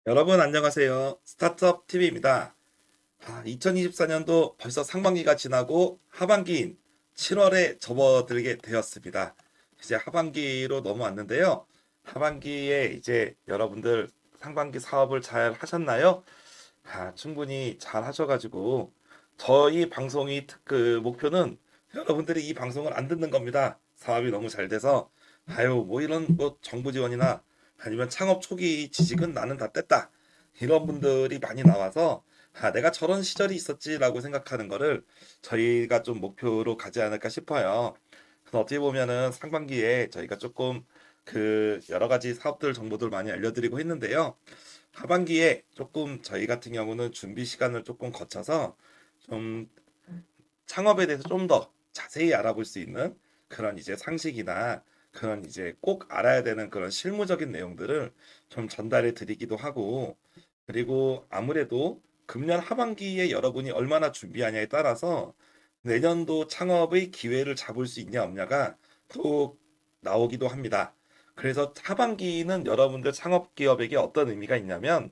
여러분 안녕하세요. 스타트업 TV입니다. 2024년도 벌써 상반기가 지나고 하반기인 7월에 접어들게 되었습니다. 이제 하반기로 넘어왔는데요. 하반기에 이제 여러분들 상반기 사업을 잘 하셨나요? 충분히 잘 하셔가지고 저희 방송이 그 목표는 여러분들이 이 방송을 안 듣는 겁니다. 사업이 너무 잘 돼서 뭐 이런 뭐 정부 지원이나 아니면 창업 초기 지식은 나는 다 뗐다. 이런 분들이 많이 나와서 내가 저런 시절이 있었지라고 생각하는 거를 저희가 좀 목표로 가지 않을까 싶어요. 그래서 어떻게 보면은 상반기에 저희가 조금 그 여러 가지 사업들 정보들 많이 알려드리고 했는데요. 하반기에 조금 저희 같은 경우는 준비 시간을 조금 거쳐서 좀 창업에 대해서 좀 더 자세히 알아볼 수 있는 그런 이제 상식이나 그런 이제 꼭 알아야 되는 그런 실무적인 내용들을 좀 전달해 드리기도 하고, 그리고 아무래도 금년 하반기에 여러분이 얼마나 준비하냐에 따라서 내년도 창업의 기회를 잡을 수 있냐 없냐가 또 나오기도 합니다. 그래서 하반기는 여러분들 창업 기업에게 어떤 의미가 있냐면,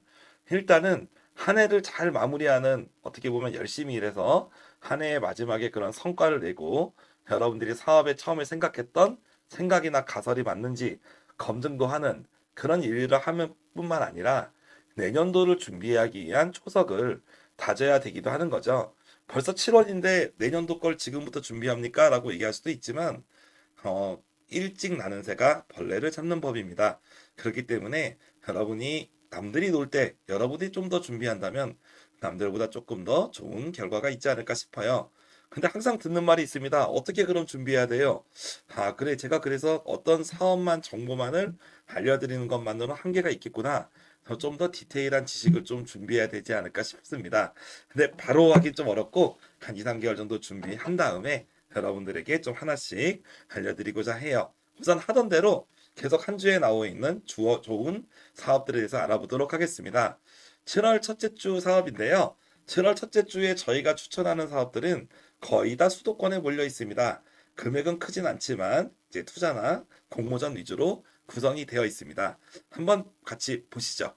일단은 한 해를 잘 마무리하는, 어떻게 보면 열심히 일해서 한 해의 마지막에 그런 성과를 내고 여러분들이 사업에 처음에 생각했던 생각이나 가설이 맞는지 검증도 하는 그런 일을 하면 뿐만 아니라 내년도를 준비하기 위한 초석을 다져야 되기도 하는 거죠. 벌써 7월인데 내년도 걸 지금부터 준비합니까? 라고 얘기할 수도 있지만, 일찍 나는 새가 벌레를 잡는 법입니다. 그렇기 때문에 여러분이 남들이 놀 때 여러분이 좀 더 준비한다면 남들보다 조금 더 좋은 결과가 있지 않을까 싶어요. 근데 항상 듣는 말이 있습니다. 어떻게 그럼 준비해야 돼요? 그래. 제가 그래서 어떤 사업만 정보만을 알려드리는 것만으로는 한계가 있겠구나. 좀 더 디테일한 지식을 좀 준비해야 되지 않을까 싶습니다. 근데 바로 하기 좀 어렵고 한 2, 3개월 정도 준비한 다음에 여러분들에게 좀 하나씩 알려드리고자 해요. 우선 하던 대로 계속 한 주에 나오고 있는 좋은 사업들에 대해서 알아보도록 하겠습니다. 7월 첫째 주 사업인데요. 7월 첫째 주에 저희가 추천하는 사업들은 거의 다 수도권에 몰려 있습니다. 금액은 크진 않지만 이제 투자나 공모전 위주로 구성이 되어 있습니다. 한번 같이 보시죠.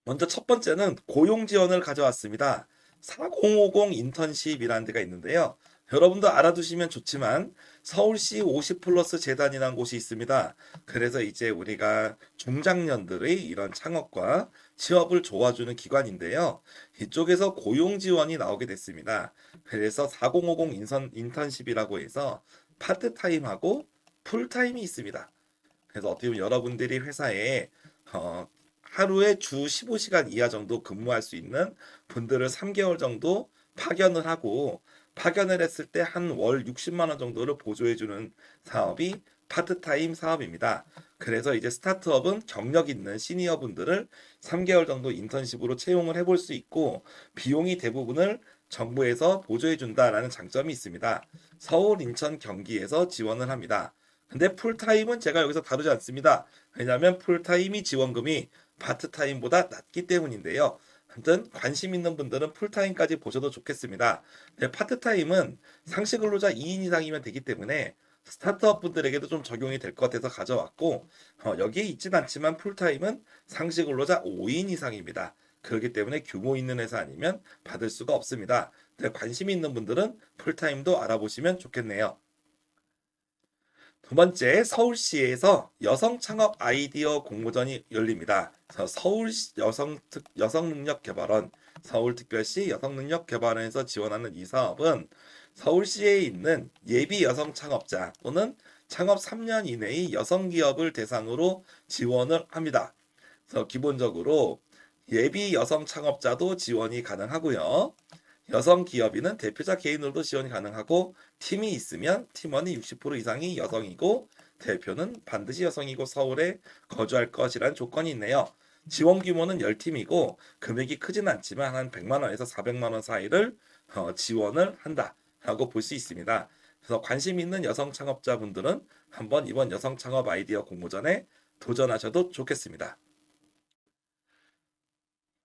먼저 첫 번째는 고용 지원을 가져왔습니다. 4050 인턴십이라는 데가 있는데요. 여러분도 알아두시면 좋지만 서울시 50 플러스 재단이라는 곳이 있습니다. 그래서 이제 우리가 중장년들의 이런 창업과 취업을 도와주는 기관인데요. 이쪽에서 고용 지원이 나오게 됐습니다. 그래서 4050 인턴십이라고 해서 파트타임하고 풀타임이 있습니다. 그래서 어떻게 보면 여러분들이 회사에 어, 하루에 주 15시간 이하 정도 근무할 수 있는 분들을 3개월 정도 파견을 하고, 파견을 했을 때 한 월 60만 원 정도를 보조해 주는 사업이 파트타임 사업입니다. 그래서 이제 스타트업은 경력 있는 시니어 분들을 3개월 정도 인턴십으로 채용을 해볼 수 있고, 비용이 대부분을 정부에서 보조해 준다라는 장점이 있습니다. 서울, 인천, 경기에서 지원을 합니다. 근데 풀타임은 제가 여기서 다루지 않습니다. 왜냐하면 풀타임이 지원금이 파트타임보다 낮기 때문인데요. 아무튼 관심 있는 분들은 풀타임까지 보셔도 좋겠습니다. 근데 파트타임은 상시 근로자 2인 이상이면 되기 때문에 스타트업 분들에게도 좀 적용이 될 것 같아서 가져왔고, 여기에 있진 않지만 풀타임은 상시 근로자 5인 이상입니다. 그렇기 때문에 규모 있는 회사 아니면 받을 수가 없습니다. 근데 관심 있는 분들은 풀타임도 알아보시면 좋겠네요. 두 번째, 서울시에서 여성 창업 아이디어 공모전이 열립니다. 그래서 서울시 여성능력개발원, 서울특별시 여성능력개발원에서 지원하는 이 사업은 서울시에 있는 예비 여성 창업자 또는 창업 3년 이내의 여성 기업을 대상으로 지원을 합니다. 그래서 기본적으로 예비 여성 창업자도 지원이 가능하고요. 여성 기업인은 대표자 개인으로도 지원이 가능하고, 팀이 있으면 팀원이 60% 이상이 여성이고 대표는 반드시 여성이고 서울에 거주할 것이라는 조건이 있네요. 지원 규모는 10팀이고 금액이 크진 않지만 한 100만 원에서 400만 원 사이를 지원을 한다라고 볼 수 있습니다. 그래서 관심 있는 여성 창업자분들은 한번 이번 여성 창업 아이디어 공모전에 도전하셔도 좋겠습니다.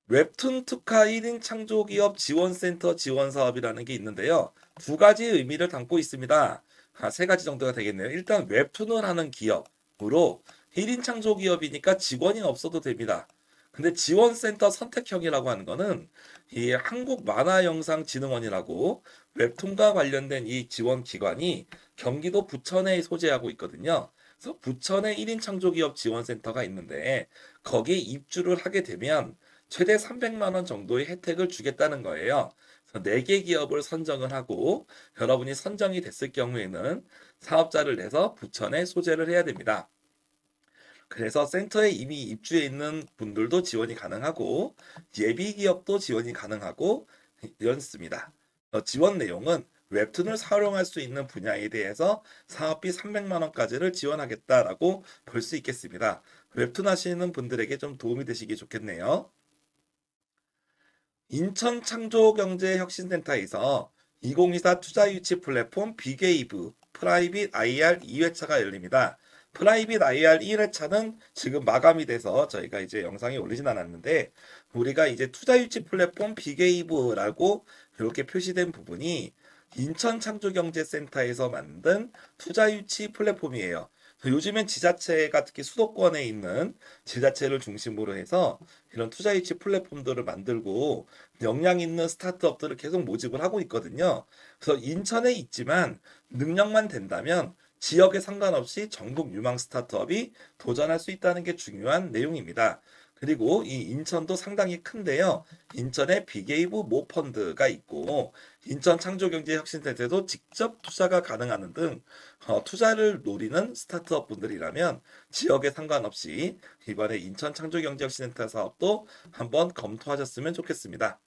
웹툰 특화 1인 창조기업 지원센터 지원 사업이라는 게 있는데요. 두 가지 의미를 담고 있습니다. 세 가지 정도가 되겠네요. 일단 웹툰을 하는 기업으로 1인 창조기업이니까 직원이 없어도 됩니다. 근데 지원센터 선택형이라고 하는 거는 이 한국만화영상진흥원이라고 웹툰과 관련된 이 지원 기관이 경기도 부천에 소재하고 있거든요. 그래서 부천에 1인 창조기업 지원센터가 있는데 거기에 입주를 하게 되면 최대 300만 원 정도의 혜택을 주겠다는 거예요. 그래서 4개 기업을 선정을 하고 여러분이 선정이 됐을 경우에는 사업자를 내서 부천에 소재를 해야 됩니다. 그래서 센터에 이미 입주해 있는 분들도 지원이 가능하고 예비 기업도 지원이 가능하고 이렇습니다. 지원 내용은 웹툰을 활용할 수 있는 분야에 대해서 사업비 300만 원까지를 지원하겠다라고 볼 수 있겠습니다. 웹툰 하시는 분들에게 좀 도움이 되시기 좋겠네요. 인천 창조경제혁신센터에서 2024 투자유치 플랫폼 비게이브 프라이빗 IR 2회차가 열립니다. 프라이빗 IR 1회차는 지금 마감이 돼서 저희가 이제 영상에 올리진 않았는데 우리가 이제 투자유치 플랫폼 비게이브라고 이렇게 표시된 부분이 인천창조경제센터에서 만든 투자유치 플랫폼이에요. 요즘엔 지자체가 특히 수도권에 있는 지자체를 중심으로 해서 이런 투자유치 플랫폼들을 만들고 역량 있는 스타트업들을 계속 모집을 하고 있거든요. 그래서 인천에 있지만 능력만 된다면 지역에 상관없이 전국 유망 스타트업이 도전할 수 있다는 게 중요한 내용입니다. 그리고 이 인천도 상당히 큰데요. 인천에 비게이브 모펀드가 있고 인천 창조경제혁신센터에도 직접 투자가 가능하는 등 투자를 노리는 스타트업 분들이라면 지역에 상관없이 이번에 인천 창조경제혁신센터 사업도 한번 검토하셨으면 좋겠습니다.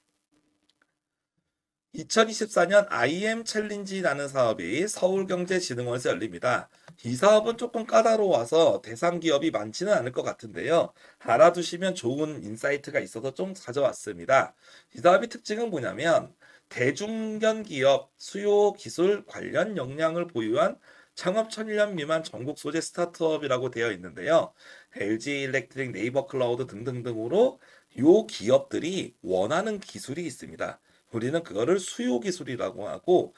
2024년 IM 챌린지라는 사업이 서울경제진흥원에서 열립니다. 이 사업은 조금 까다로워서 대상 기업이 많지는 않을 것 같은데요. 알아두시면 좋은 인사이트가 있어서 좀 가져왔습니다. 이 사업의 특징은 뭐냐면 대중견 기업 수요 기술 관련 역량을 보유한 창업 1000년 미만 전국 소재 스타트업이라고 되어 있는데요. LG 일렉트릭, 네이버 클라우드 등등등으로 요 기업들이 원하는 기술이 있습니다. 우리는 그거를 수요 기술이라고 하고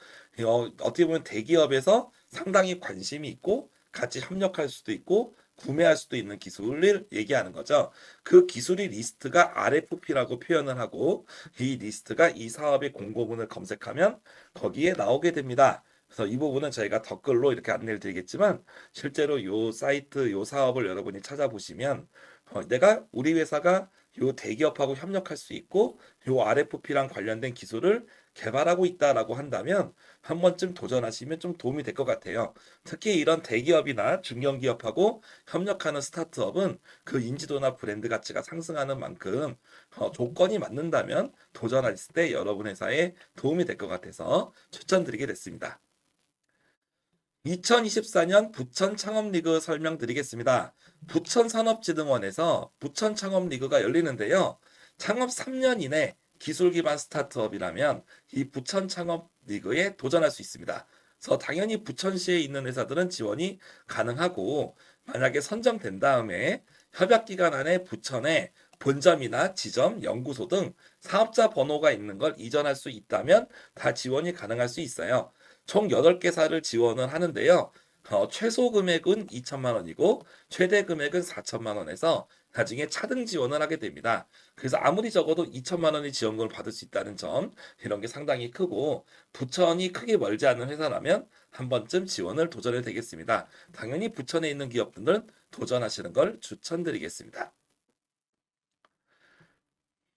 어떻게 보면 대기업에서 상당히 관심이 있고 같이 협력할 수도 있고 구매할 수도 있는 기술을 얘기하는 거죠. 그 기술의 리스트가 RFP라고 표현을 하고 이 리스트가 이 사업의 공고문을 검색하면 거기에 나오게 됩니다. 그래서 이 부분은 저희가 댓글로 이렇게 안내를 드리겠지만 실제로 요 사이트 요 사업을 여러분이 찾아보시면 내가 우리 회사가 요 대기업하고 협력할 수 있고 요 RFP랑 관련된 기술을 개발하고 있다라고 한다면 한 번쯤 도전하시면 좀 도움이 될 것 같아요. 특히 이런 대기업이나 중견기업하고 협력하는 스타트업은 그 인지도나 브랜드 가치가 상승하는 만큼 조건이 맞는다면 도전했을 때 여러분 회사에 도움이 될 것 같아서 추천드리게 됐습니다. 2024년 부천 창업리그 설명드리겠습니다. 부천산업진흥원에서 부천 창업리그가 열리는데요. 창업 3년 이내 기술 기반 스타트업이라면 이 부천 창업리그에 도전할 수 있습니다. 그래서 당연히 부천시에 있는 회사들은 지원이 가능하고 만약에 선정된 다음에 협약기간 안에 부천에 본점이나 지점, 연구소 등 사업자 번호가 있는 걸 이전할 수 있다면 다 지원이 가능할 수 있어요. 총 8개사를 지원을 하는데요. 최소 금액은 2천만 원이고 최대 금액은 4천만 원에서 나중에 차등 지원을 하게 됩니다. 그래서 아무리 적어도 2천만 원의 지원금을 받을 수 있다는 점 이런 게 상당히 크고 부천이 크게 멀지 않은 회사라면 한 번쯤 지원을 도전해 되겠습니다. 당연히 부천에 있는 기업들은 도전하시는 걸 추천드리겠습니다.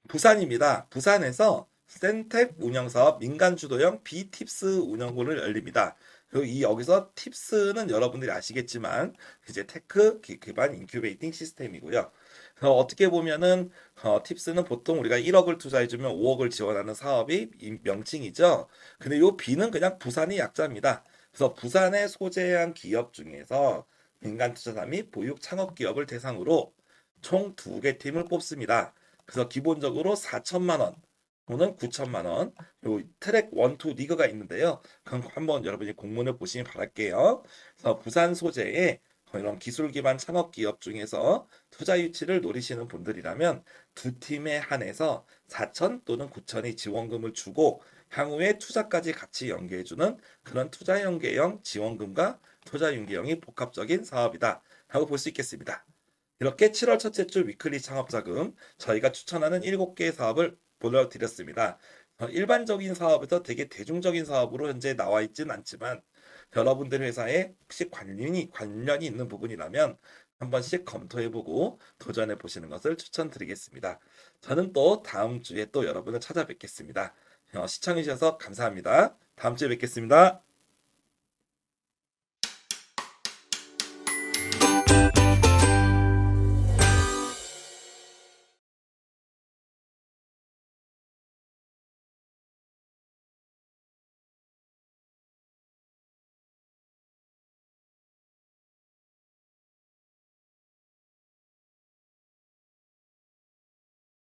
부산입니다. 부산에서 센텍 운영사업 민간주도형 B팁스 운영부를 열립니다. 그리고 이 여기서 팁스는 여러분들이 아시겠지만 이제 테크 기반 인큐베이팅 시스템이고요. 어떻게 보면은 팁스는 보통 우리가 1억을 투자해주면 5억을 지원하는 사업이 명칭이죠. 근데 요 B는 그냥 부산이 약자입니다. 그래서 부산에 소재한 기업 중에서 민간 투자자 및 보육 창업 기업을 대상으로 총 2개 팀을 뽑습니다. 그래서 기본적으로 4천만 원 또는 9천만 원, 요 트랙 1, 2 리그가 있는데요. 그럼 한번 여러분이 공문을 보시면 바랄게요. 그래서 부산 소재의 이런 기술 기반 창업 기업 중에서 투자 유치를 노리시는 분들이라면 두 팀에 한해서 4천 또는 9천의 지원금을 주고 향후에 투자까지 같이 연계해주는 그런 투자 연계형 지원금과 투자 연계형이 복합적인 사업이다 라고 볼 수 있겠습니다. 이렇게 7월 첫째 주 위클리 창업자금 저희가 추천하는 7개의 사업을 보여드렸습니다. 일반적인 사업에서 되게 대중적인 사업으로 현재 나와 있지는 않지만 여러분들 회사에 혹시 관련이 있는 부분이라면 한 번씩 검토해보고 도전해 보시는 것을 추천드리겠습니다. 저는 또 다음 주에 또 여러분을 찾아뵙겠습니다. 시청해 주셔서 감사합니다. 다음 주에 뵙겠습니다.